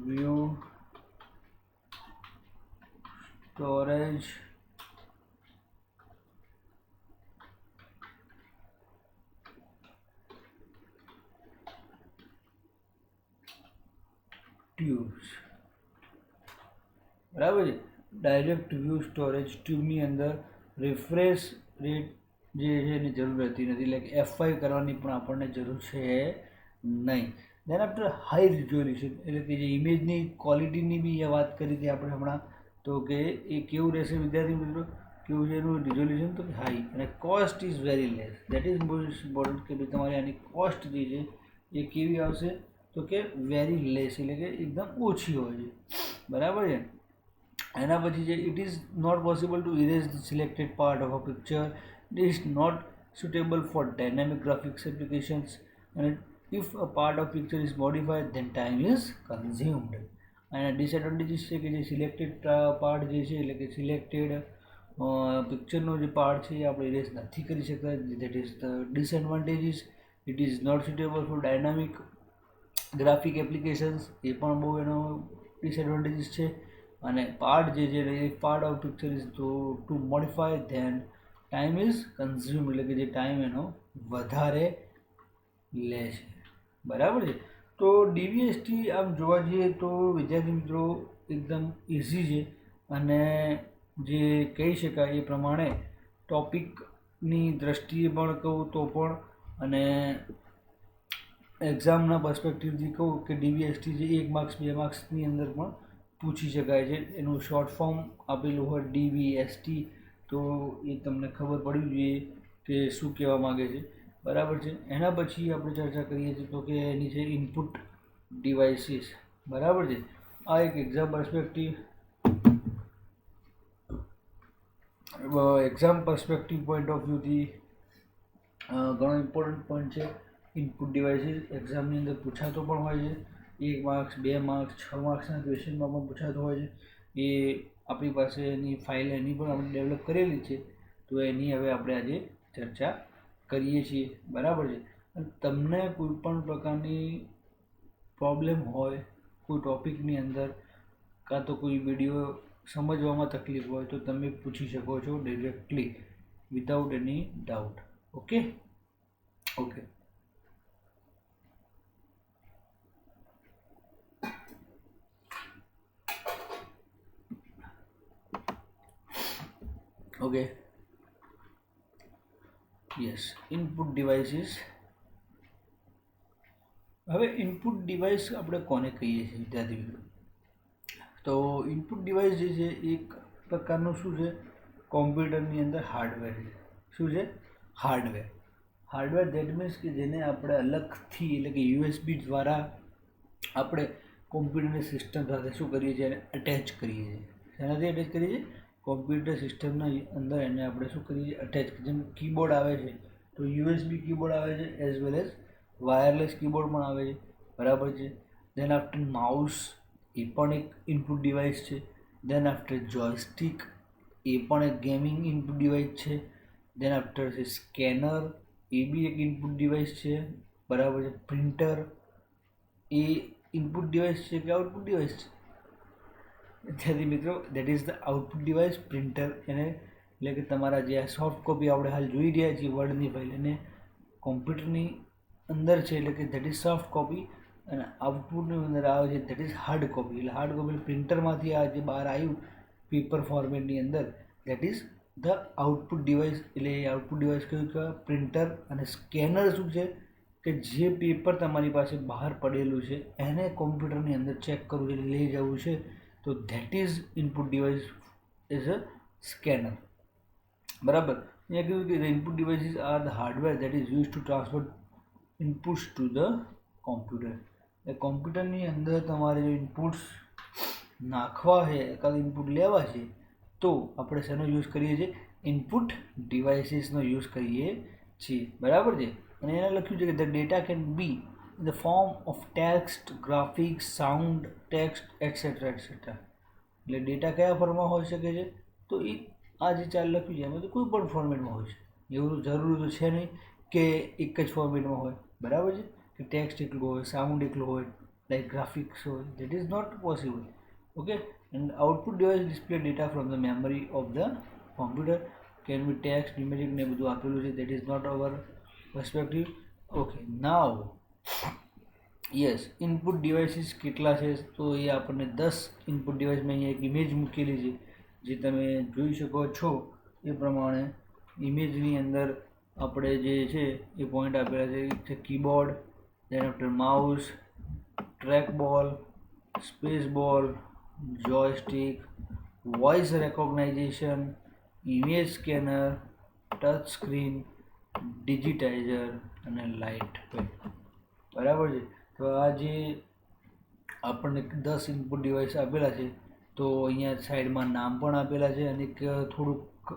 વ્યૂ સ્ટોરેજ ટ્યુબ્સ, બરાબર છે. ડાયરેક્ટ વ્યૂ સ્ટોરેજ ટ્યુબની અંદર રિફ્રેશ રેટ જે છે એની જરૂર રહેતી નથી, એટલે કે F5 કરવાની પણ આપણને જરૂર છે નહીં. દેન આફ્ટર હાઈ રિઝોલ્યુશન, એટલે કે જે ઇમેજની ક્વોલિટીની બી વાત કરી હતી આપણે હમણાં, તો કે એ કેવું રહેશે વિદ્યાર્થી મિત્રો? કેવું છે એનું રિઝોલ્યુશન? તો હાઈ. અને cost is very less. That is most important કે ભાઈ તમારી આની કોસ્ટ જે છે એ કેવી આવશે? તો કે વેરી લેસ, એટલે કે એકદમ ઓછી હોય છે, બરાબર છે. એના પછી છે it is not possible to erase the selected part of a picture, it is not suitable for dynamic graphics applications, and if a part of picture is modified then time is consumed. અને disadvantages છે કે જે selected part જે છે, એટલે કે selected પિક્ચરનો જે part છે એ આપણે ઇરેઝ નથી કરી શકતા. That is the disadvantages. It is not suitable for dynamic graphic applications, એ પણ બહુ એનો ડિસએડવાન્ટેજીસ છે. અને પાર્ટ જે છે એ part of picture is to modify then time is consume, એટલે કે જે ટાઈમ એનો વધારે લે છે, બરાબર છે. તો DVST આમ જોવા જઈએ તો વિદ્યાર્થી મિત્રો એકદમ ઇઝી છે, અને જે કહી શકાય એ પ્રમાણે ટોપિકની દ્રષ્ટિએ પણ કહું તો પણ, અને એક્ઝામના પર્સપેક્ટિવથી કહું કે DVST જે 1 માર્ક્સ 2 માર્ક્સની અંદર પણ પૂછી શકાય છે. એનું શોર્ટ ફોર્મ આપેલું હોય DVST, તો એ તમને ખબર પડવી જોઈએ કે શું કહેવા માગે છે, બરાબર છે. એના પછી આપણે ચર્ચા કરીએ છીએ તો કે એની છે ઇનપુટ ડિવાઇસીસ, બરાબર છે. આ એક એક્ઝામ પર્સપેક્ટિવ પોઈન્ટ ઓફ વ્યૂથી ઘણો ઇમ્પોર્ટન્ટ પોઈન્ટ છે. ઇનપુટ ડિવાઇસીસ એક્ઝામની અંદર પૂછાતો પણ હોય છે. 1 માર્ક્સ 2 માર્ક્સ 6 માર્ક્સના ક્વેશ્ચનમાં પણ પૂછાતો હોય છે. એ આપણી પાસે એની ફાઇલ એની પણ આપણે ડેવલપ કરેલી છે, તો એની હવે આપણે આજે ચર્ચા કરીએ છીએ, બરાબર છે. અને તમને કોઈ પણ પ્રકારની પ્રોબ્લેમ હોય કોઈ ટૉપિકની અંદર, કાં તો કોઈ વિડીયો સમજવામાં તકલીફ હોય, તો તમે પૂછી શકો છો ડિરેક્ટલી વિધાઉટ એની doubt. Okay. Okay. Okay, yes. Input devices. હવે ઇનપુટ ડિવાઇસ આપણે કોને કહીએ છીએ વિદ્યાર્થી મિત્રો? તો ઇનપુટ ડિવાઇસ જે છે એક પ્રકારનું શું છે? કોમ્પ્યુટરની અંદર હાર્ડવેર છે. શું છે? હાર્ડવેર. હાર્ડવેર દેટ મીન્સ કે જેને આપણે અલગથી, એટલે કે USB દ્વારા આપણે કોમ્પ્યુટરની સિસ્ટમ સાથે શું કરીએ છીએ? એને અટેચ કરીએ છીએ. શેનાથી અટેચ કરીએ છીએ? કોમ્પ્યુટર સિસ્ટમના અંદર એને આપણે શું કરીએ છીએ? અટેચ. જેમ કીબોર્ડ આવે છે તો USB કીબોર્ડ આવે છે, as well as wireless keyboard પણ આવે છે, બરાબર છે. દેન આફ્ટર માઉસ, એ પણ એક ઇનપુટ ડિવાઇસ છે. દેન આફ્ટર જોયસ્ટિક, એ પણ એક ગેમિંગ ઇનપુટ ડિવાઇસ છે. દેન આફ્ટર છે સ્કેનર, એ બી એક ઇનપુટ ડિવાઇસ છે, બરાબર છે. પ્રિન્ટર, એ ઇનપુટ ડિવાઇસ છે કે આઉટપુટ ડિવાઇસ છે? વિદ્યાર્થી મિત્રો, that is the output device. Printer એને, એટલે કે તમારા જે આ સોફ્ટ કોપી આપણે હાલ જોઈ રહ્યા છીએ વર્ડની ફાઇલ, એને કોમ્પ્યુટરની અંદર છે, એટલે કે દેટ ઇઝ સોફ્ટ કોપી. અને આઉટપુટની અંદર આવે છે દેટ ઇઝ હાર્ડ કોપી. એટલે હાર્ડ કોપી પ્રિન્ટરમાંથી આ જે બહાર આવ્યું પેપર ફોર્મેટની અંદર, that is the output device. એટલે એ આઉટપુટ ડિવાઇસ કયું કહેવાય? પ્રિન્ટર. અને સ્કેનર શું છે? કે જે પેપર તમારી પાસે બહાર પડેલું છે એને કોમ્પ્યુટરની અંદર ચેક કરવું છે, લઈ જવું છે, તો that is input device is a scanner, બરાબર. અહીંયા કીધું કે the input devices are the hardware that is used to transfer inputs to the computer. એ કોમ્પ્યુટરની અંદર તમારે જો ઇનપુટ્સ નાખવા છે કાં ઇનપુટ લેવા છે તો આપણે શેનો યુઝ કરીએ છીએ? ઇનપુટ ડિવાઇસીસનો યુઝ કરીએ છીએ, બરાબર છે. અને એને લખ્યું છે કે the data can be in the form of text, graphics, sound, text etcetera etcetera. એટલે ડેટા કયા ફોર્મમાં હોઈ શકે છે? તો એ આ જે ચાર લખ્યું છે એમાં તો કોઈ પણ ફોર્મેટમાં હોય છે. એવું જરૂરી તો છે નહીં કે એક જ ફોર્મેટમાં હોય, બરાબર છે, કે ટેક્સ્ટ એકલું હોય, સાઉન્ડ એકલું હોય, લાઈક ગ્રાફિક્સ હોય. That is not possible. Okay. And output device display data from the memory of the computer. Can be text, numeric ને બધું આપેલું છે. That is not our perspective. Okay. Now yes, input devices કેટલા છે? તો એ આપણને 10 input ડિવાઇસમાં અહીંયા એક ઇમેજ મૂકેલી છે જે તમે જોઈ શકો છો એ પ્રમાણે. ઇમેજની અંદર આપણે જે છે એ પોઈન્ટ આપેલા છે keyboard, then after mouse, track ball, space ball, joystick, voice recognization, image scanner, touch screen, digitiser અને લાઇટ પેન, બરાબર છે. તો આ જે આપણને 10 ઇનપુટ ડિવાઇસ આપેલા છે તો અહીંયા સાઈડમાં નામ પણ આપેલા છે અને એક થોડુંક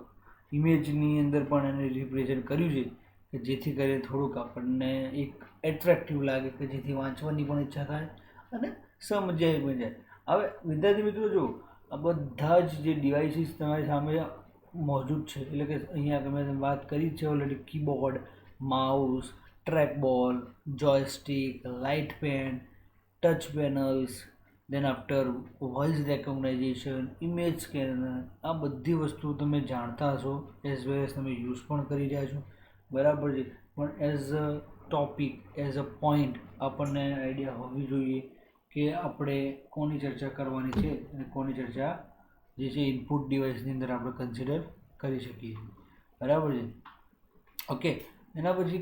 ઇમેજની અંદર પણ એને રિપ્રેઝેન્ટ કર્યું છે કે જેથી કરીને થોડુંક આપણને એક એટ્રેક્ટિવ લાગે, કે જેથી વાંચવાની પણ ઈચ્છા થાય અને સમજાય પણ જાય. હવે વિદ્યાર્થી મિત્રો, જો આ બધા જ જે ડિવાઇસીસ તમારી સામે મોજૂદ છે, એટલે કે અહીંયા તમે વાત કરી જ છે already, keyboard, mouse, trackball, joystick, light pen, touch panels, then after voice recognization, image scanner, આ બધી વસ્તુ તમે જાણતા હશો, એઝ વેલ એઝ તમે યુઝ પણ કરી રહ્યા છો, બરાબર છે. પણ as a topic, as a point આપણને આઈડિયા હોવી જોઈએ કે આપણે કોની ચર્ચા કરવાની છે અને કોની ચર્ચા જે છે ઇનપુટ ડિવાઇસની અંદર આપણે કન્સિડર કરી શકીએ છીએ, બરાબર છે. ઓકે. એના પછી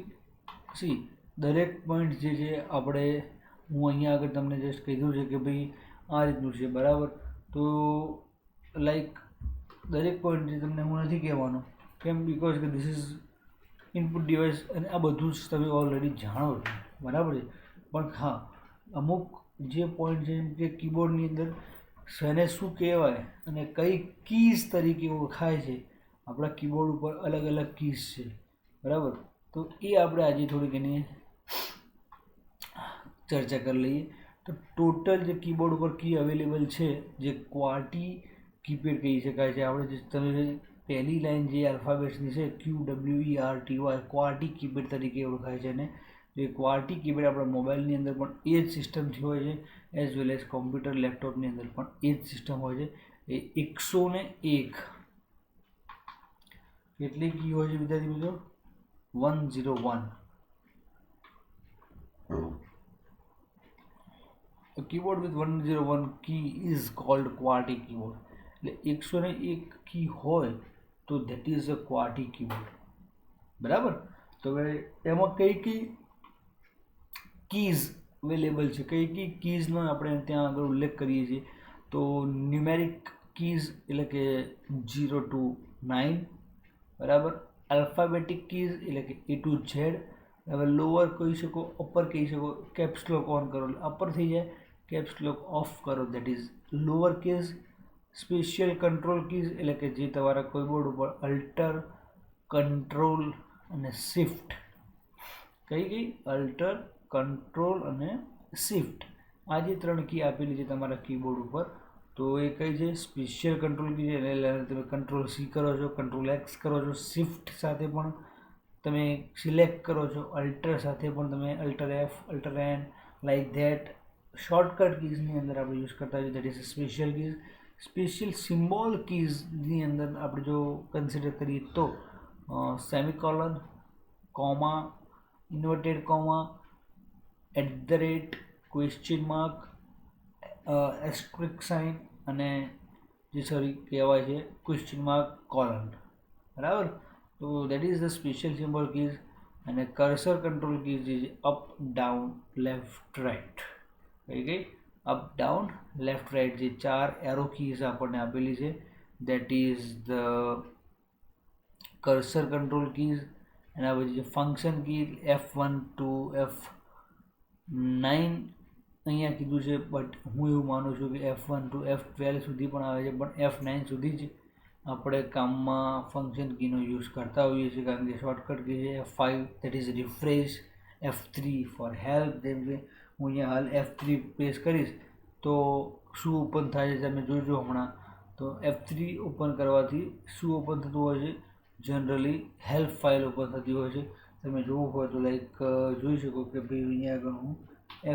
સી દરેક પોઈન્ટ જે છે આપણે, હું અહીંયા આગળ તમને જસ્ટ કીધું છે કે ભાઈ આ રીતનું છે, બરાબર. તો લાઈક દરેક પોઈન્ટ જે તમને હું નથી કહેવાનો, કેમ? બિકોઝ કે ધીસ ઇઝ ઇનપુટ ડિવાઇસ અને આ બધું જ તમે ઓલરેડી જાણો છો, બરાબર છે. પણ હા, અમુક જે પોઈન્ટ છે, જેમ કે કીબોર્ડની અંદર શેને શું કહેવાય અને કઈ કીઝ તરીકે ઓળખાય છે, આપણા કીબોર્ડ ઉપર અલગ અલગ કીઝ છે, બરાબર. તો એ આપણે આજે થોડીક એની ચર્ચા કરી લઈએ. તો ટોટલ જે કીબોર્ડ ઉપર કી અવેલેબલ છે, જે ક્વાર્ટી કીપેડ કહી શકાય છે. આપણે જે તમે પહેલી લાઈન જે આલ્ફાબેટ્સની છે QWERTY, ક્વાર્ટી કીપેડ તરીકે ઓળખાય છે. અને જે ક્વાર્ટી કીપેડ આપણા મોબાઈલની અંદર પણ એ જ સિસ્ટમથી હોય છે, એઝ વેલ એઝ કોમ્પ્યુટર, લેપટોપની અંદર પણ એ જ સિસ્ટમ હોય છે. એ 101 કેટલી કી હોય છે વિદ્યાર્થી મિત્રો? 101. A keyboard with 101 key is called QWERTY keyboard. એટલે 101 કી હોય તો that is a QWERTY keyboard, બરાબર. તો હવે એમાં કઈ કઈ કીઝ અવેલેબલ છે, કઈ કઈ કીઝનો આપણે ત્યાં આગળ ઉલ્લેખ કરીએ છીએ? તો ન્યુમેરિક કીઝ એટલે કે 0 to 9, બરાબર. આલ્ફાબેટિક કીઝ એટલે કે A to Z. હવે લોઅર કહી શકો, અપર કહી શકો. કેપ્સ લોક ઓન કરો એટલે અપર થઈ જાય, કેપ્સ લોક ઓફ કરો that is lower case. Special control keys એટલે કે જે તમારા કીબોર્ડ ઉપર અલ્ટર, કંટ્રોલ અને શિફ્ટ, કઈ કઈ? અલ્ટર, કંટ્રોલ અને શિફ્ટ, આ જે 3 કી આપેલી છે તમારા કીબોર્ડ ઉપર, તો એ કઈ છે? સ્પેશિયલ કંટ્રોલ કી છે. એટલે તમે કંટ્રોલ C કરો છો, કંટ્રોલ X કરો છો, શિફ્ટ સાથે પણ તમે સિલેક્ટ કરો છો, અલ્ટર સાથે પણ તમે alter F, alter N, like that. Shortcut કીઝની અંદર આપણે યુઝ કરતા હોઈએ, that is special keys. Special symbol કીઝની અંદર આપણે જો કન્સિડર કરીએ તો semicolon, comma, inverted comma, @ question mark, asterisk sign અને જે સોરી કહેવાય છે ક્વેશ્ચન માર્ક કોલન, બરાબર. તો that is the special symbol keys. અને કર્સર કંટ્રોલ કીઝ જે છે અપ, ડાઉન, લેફ્ટ, રાઈટ, કઈ કઈ? અપ, ડાઉન, લેફ્ટ, રાઈટ, જે 4 એરો કીઝ આપણને આપેલી છે, that is the cursor control keys, એના પછી જે ફંક્શન કી F1 ટુ F9 અહીંયા કીધું છે, બટ હું એવું માનું છું કે F1 ટુ F12 સુધી પણ આવે છે, પણ F9 સુધી જ આપણે કામમાં ફંક્શન કીનો યુઝ કરતા હોઈએ છીએ, કારણ કે શોર્ટકટ કી છે F5 that is refresh, F3 for help. જેમ કે હું અહીંયા હાલ F3 પ્રેસ કરીશ તો શું ઓપન થાય છે તમે જોજો હમણાં. તો F3 ઓપન કરવાથી શું ઓપન થતું હોય છે? જનરલી હેલ્પ ફાઇલ ઓપન થતી હોય છે. તમે જોવું હોય તો લાઈક જોઈ શકો કે ભાઈ અહીંયા આગળ હું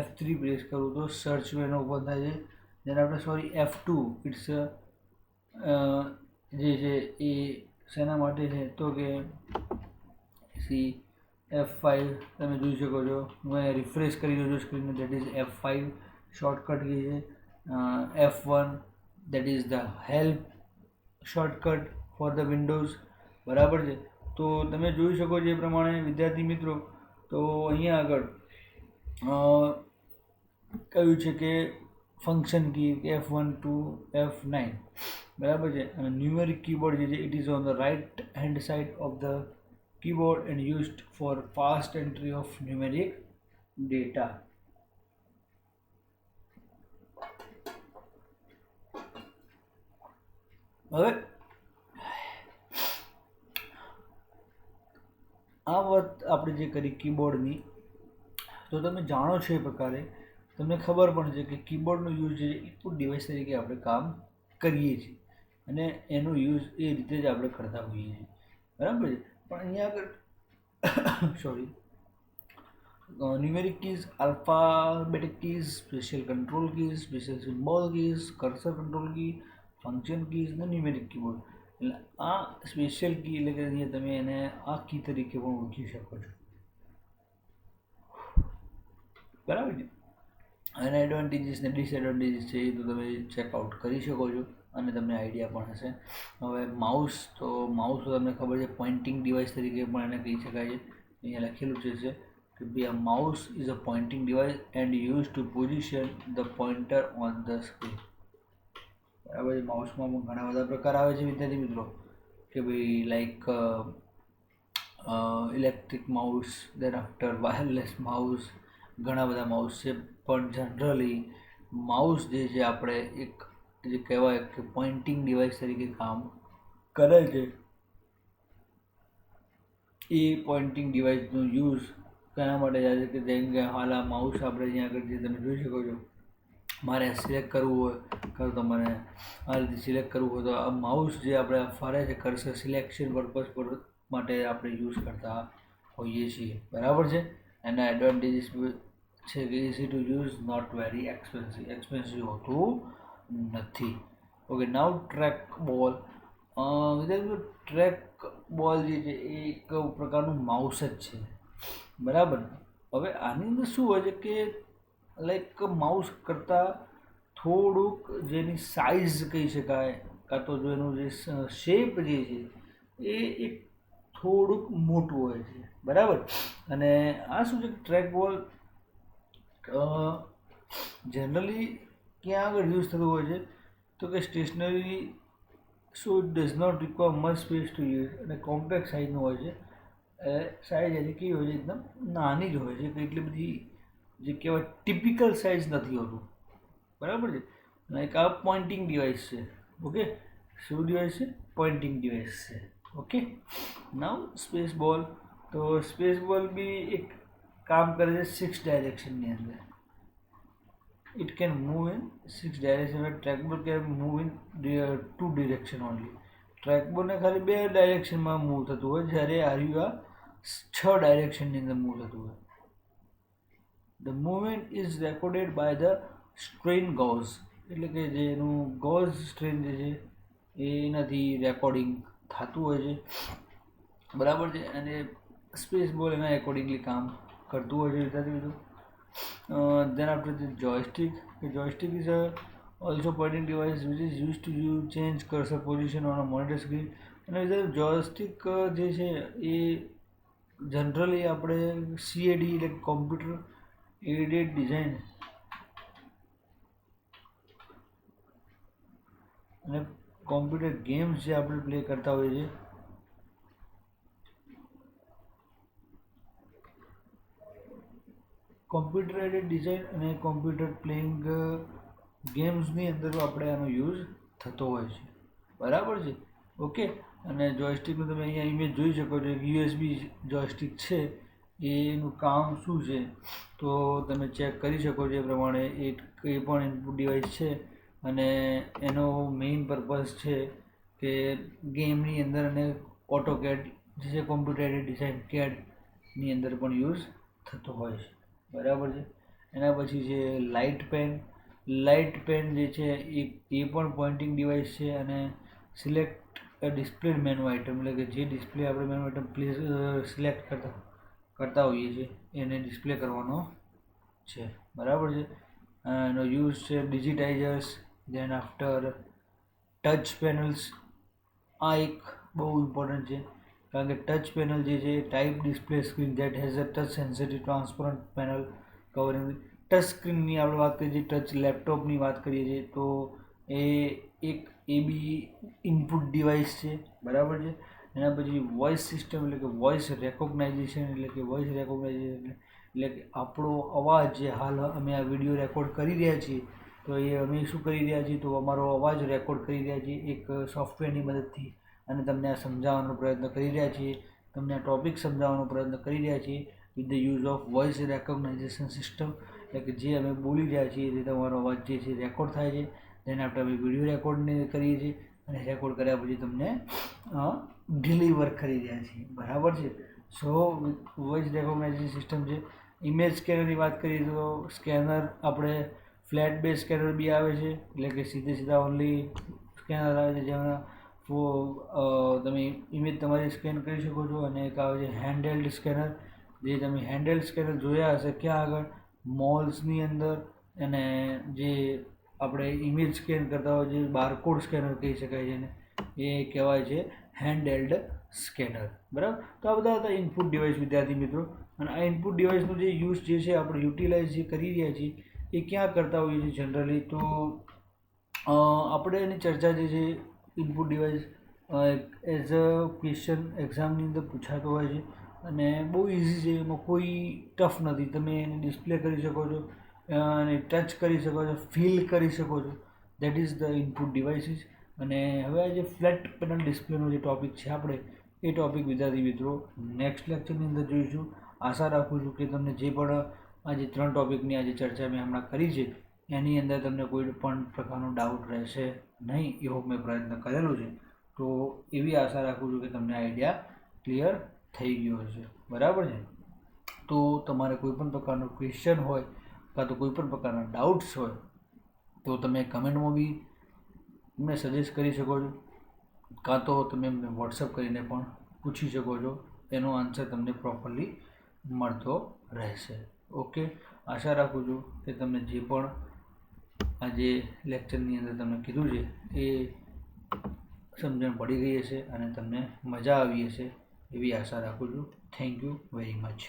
F3 પ્રેસ કરું તો સર્ચ મેનુ ઓપન થાય છે. જેને આપણે સોરી F2 ઇટ્સ જે છે એ શેના માટે છે તો કે F5 તમે જોઈ શકો છો. હું રિફ્રેશ કરી દઉં છું સ્ક્રીનને, that is F5 shortcut key છે. F1 that is the help shortcut for the Windows, બરાબર છે. તો તમે જોઈ શકો છો એ પ્રમાણે વિદ્યાર્થી મિત્રો. તો અહીંયા આગળ કહ્યું છે કે ફંક્શન કી F1 ટુ F9, બરાબર છે. અને ન્યુમેરિક કીબોર્ડ જે છે it is on the right hand side of the keyboard and used for fast entry of numeric data. હવે આ વાત આપણે જે કરી કીબોર્ડની, તો તમે જાણો છો એ પ્રકારે તમને ખબર પણ છે કે કીબોર્ડનો યુઝ જે ઇનપુટ ડિવાઇસ તરીકે આપણે કામ કરીએ છીએ અને એનો યુઝ એ રીતે જ આપણે કરતા હોઈએ છીએ, બરાબર છે. પણ અહીંયા આગળ sorry numeric keys, alphabetic keys, special control keys, special symbol keys, cursor control key, function keys અને ન્યુમેરિક કીબોર્ડ. એટલે આ સ્પેશિયલ કી એટલે કે અહીંયા તમે એને આ કી તરીકે પણ ઓળખી શકો છો, બરાબર છે. એના એડવાન્ટેજીસ ને ડિસએડવાન્ટેજીસ છે એ તો તમે ચેકઆઉટ કરી શકો છો અને તમને આઈડિયા પણ હશે. હવે માઉસ, તો માઉસ તો તમને ખબર છે પોઇન્ટિંગ ડિવાઇસ તરીકે પણ એને કહી શકાય છે. અહીંયા લખેલું છે કે ભાઈ આ mouse is a pointing device and use to position the pointer on the screen, બરાબર છે. માઉસમાં પણ ઘણા બધા પ્રકાર આવે છે વિદ્યાર્થી મિત્રો, કે ભાઈ like electric mouse, then after wireless mouse, ઘણા બધા માઉસ છે. પણ જનરલી માઉસ જે છે આપણે એક જે કહેવાય કે પોઇન્ટિંગ ડિવાઇસ તરીકે કામ કરે છે. એ પોઇન્ટિંગ ડિવાઇસનો યુઝ કયા માટે થાય છે કે જેમ કે હાલ આ માઉસ આપણે અહીંયા આગળ જે તમે જોઈ શકો છો, મારે સિલેક્ટ કરવું હોય કાં તો તમારે આ રીતે સિલેક્ટ કરવું હોય તો આ માઉસ જે આપણે ફરે છે કર્સર સિલેક્શન પર્પઝ પર માટે આપણે યુઝ કરતા હોઈએ છીએ, બરાબર છે. એના એડવાન્ટેજીસ છે કે easy to use, not very expensive હોતું નથી. ઓકે, નાવ ટ્રેક બોલ. વિદ્યાર્થીઓ ટ્રેક બોલ જે છે એ એક પ્રકારનું માઉસ જ છે, બરાબર. હવે આની અંદર શું હોય છે કે લાઈક માઉસ કરતાં થોડુંક જેની સાઇઝ કહી શકાય કાં તો જો એનું જે શેપ જે છે એ એક થોડુંક મોટું હોય છે, બરાબર. અને આ શું છે ટ્રેક બોલ જનરલી ક્યાં આગળ યુઝ થતું હોય છે તો કે stationery, so it does not require much space to use, અને કોમ્પેક્ટ સાઇઝનું હોય છે. સાઇઝ એની કેવી હોય છે એકદમ નાની જ હોય છે, એટલી બધી જે કહેવાય ટિપિકલ સાઇઝ નથી હોતું, બરાબર છે. લાઈક આ પોઇન્ટિંગ ડિવાઇસ છે. ઓકે, શું ડિવાઇસ છે? પોઇન્ટિંગ ડિવાઇસ છે. ઓકે, નાવ સ્પેસ બોલ. તો સ્પેસ બોલ બી એક કામ કરે છે 6 ડાયરેક્શનની અંદર. it can move in 6 direction, but trackball can move in 2 direction only. Trackball ને ખાલી 2 ડાયરેક્શનમાં મૂવ થતું હોય, જ્યારે આર્યુઆ 6 ડાયરેક્શનની અંદર મૂવ થતું હોય. The movement is recorded by the strain goes, એટલે કે જે એનું ગોઝ સ્ટ્રેન જે છે એનાથી રેકોર્ડિંગ થતું હોય છે, બરાબર છે. અને સ્પેસ બોલ એના એકોર્ડિંગલી કામ કરતું હોય છે વિદ્યાર્થી મિત્રો. Then after the joystick, the joystick is also pointing device which is used to change cursor position on a monitor screen. અને જોયસ્ટિક જે છે એ જનરલી આપણે CAD એટલે કોમ્પ્યુટર એડેડ ડિઝાઇન અને કોમ્પ્યુટર ગેમ્સ જે આપણે પ્લે કરતા હોઈએ છીએ કોમ્પ્યુટર એડેડ ડિઝાઇન અને કોમ્પ્યુટર પ્લેઇંગ ગેમ્સની અંદર આપણે આનો યુઝ થતો હોય છે, બરાબર છે. ઓકે, અને જોયસ્ટિકનું તમે અહીંયા ઇમેજ જોઈ શકો છો. યુએસબી જોયસ્ટિક છે, એનું કામ શું છે તો તમે ચેક કરી શકો છો. એ પ્રમાણે એ કંઈ પણ ઇનપુટ ડિવાઇસ છે અને એનો મેઇન પર્પઝ છે કે ગેમની અંદર અને ઓટોકેડ જે છે કોમ્પ્યુટર એડેડ ડિઝાઇન કેડની અંદર પણ યુઝ થતો હોય છે, બરાબર છે. એના પછી છે લાઇટ પેન. લાઇટ પેન જે છે એ પણ પોઇન્ટિંગ ડિવાઇસ છે અને સિલેક્ટ ડિસ્પ્લે મેનુ આઇટમ, એટલે કે જે ડિસ્પ્લે આપણે મેનુ આઇટમ સિલેક્ટ કરતા હોઈએ છીએ એને ડિસ્પ્લે કરવાનો છે, બરાબર છે. એનો યુઝ છે ડિજિટાઇઝર્સ, ધેન આફ્ટર ટચ પેનલ્સ. આ એક બહુ ઇમ્પોર્ટન્ટ છે કારણ કે ટચ પેનલ જે છે type display screen that has a touch sensitive transparent panel covering. Touch સ્ક્રીનની આપણે વાત કરીએ છીએ, ટચ લેપટોપની વાત કરીએ છીએ તો એ બી ઇનપુટ ડિવાઇસ છે, બરાબર છે. એના પછી વોઇસ સિસ્ટમ, એટલે કે વોઇસ રેકોગ્નાઇઝેશન, એટલે કે આપણો અવાજ જે હાલ અમે આ વિડીયો રેકોર્ડ કરી રહ્યા છીએ તો એ અમે શું કરી રહ્યા છીએ તો અમારો અવાજ રેકોર્ડ કરી રહ્યા છીએ એક સોફ્ટવેરની મદદથી, અને તમને આ સમજાવવાનો પ્રયત્ન કરી રહ્યા છીએ, તમને આ ટૉપિક સમજાવવાનો પ્રયત્ન કરી રહ્યા છીએ with the use of voice recognisation system. એટલે કે જે અમે બોલી રહ્યા છીએ તે તમારો અવાજ જે છે રેકોર્ડ થાય છે. તેને આપણે અમે વિડીયો રેકોર્ડને કરીએ છીએ અને રેકોર્ડ કર્યા પછી તમને ડિલિવર કરી રહ્યા છીએ, બરાબર છે. સો વોઇસ રેકોગ્નાઇઝેશન સિસ્ટમ છે. ઇમેજ સ્કેનરની વાત કરીએ તો સ્કેનર આપણે ફ્લેટ બેઝ સ્કેનર બી આવે છે, એટલે કે સીધા ઓનલી સ્કેનર આવે છે જેમાં તમે ઇમેજ તમારી સ્કેન કરી શકો છો. અને એક આવે છે હેન્ડહેલ્ડ સ્કેનર, જે તમે હેન્ડહેલ્ડ સ્કેનર જોયા હશે ક્યાં આગળ મોલ્સની અંદર, અને જે આપણે ઇમેજ સ્કેન કરતા હોય જે બારકોડ સ્કેનર કહી શકાય છે એને, એ કહેવાય છે હેન્ડહેલ્ડ સ્કેનર, બરાબર. તો આ બધા હતા ઇનપુટ ડિવાઇસ વિદ્યાર્થી મિત્રો. અને આ ઇનપુટ ડિવાઇસનો જે યુઝ જે છે આપણે યુટિલાઇઝ જે કરી રહ્યા છીએ એ ક્યાં કરતા હોઈએ છીએ જનરલી તો આપણે એની ચર્ચા જે છે input device as a question એક્ઝામની અંદર પૂછાતો હોય છે અને બહુ ઇઝી છે, એમાં કોઈ ટફ નથી. તમે એને ડિસ્પ્લે કરી શકો છો અને ટચ કરી શકો છો, ફીલ કરી શકો છો. That is the input devices. અને હવે આ જે ફ્લેટ પેનલ ડિસ્પ્લેનો જે ટૉપિક છે આપણે એ ટૉપિક વિદ્યાર્થી મિત્રો નેક્સ્ટ લેક્ચરની અંદર જોઈશું. આશા રાખું છું કે તમને જે પણ આ જે 3 ટૉપિકની આજે ચર્ચા મેં હમણાં કરી છે એની અંદર તમને કોઈ પણ પ્રકારનો ડાઉટ રહેશે નહીં એવો મેં પ્રયત્ન કરેલો છે. તો એવી આશા રાખું છું કે તમને આઈડિયા ક્લિયર થઈ ગયો હશે, બરાબર છે. તો તમારે કોઈ પણ પ્રકારનો ક્વેશ્ચન હોય કાં તો કોઈ પણ પ્રકારના ડાઉટ્સ હોય તો તમે કમેન્ટમાં બી મને સજેસ્ટ કરી શકો છો, કાં તો તમે અમને વોટ્સઅપ કરીને પણ પૂછી શકો છો. એનો આન્સર તમને પ્રોપરલી મળતો રહેશે. ઓકે, આશા રાખું છું કે તમને જે પણ આજે લેક્ચરની અંદર તમને કીધું છે એ સમજણ પડી ગઈ હશે અને તમને મજા આવી હશે એવી આશા રાખું છું. Thank you very much.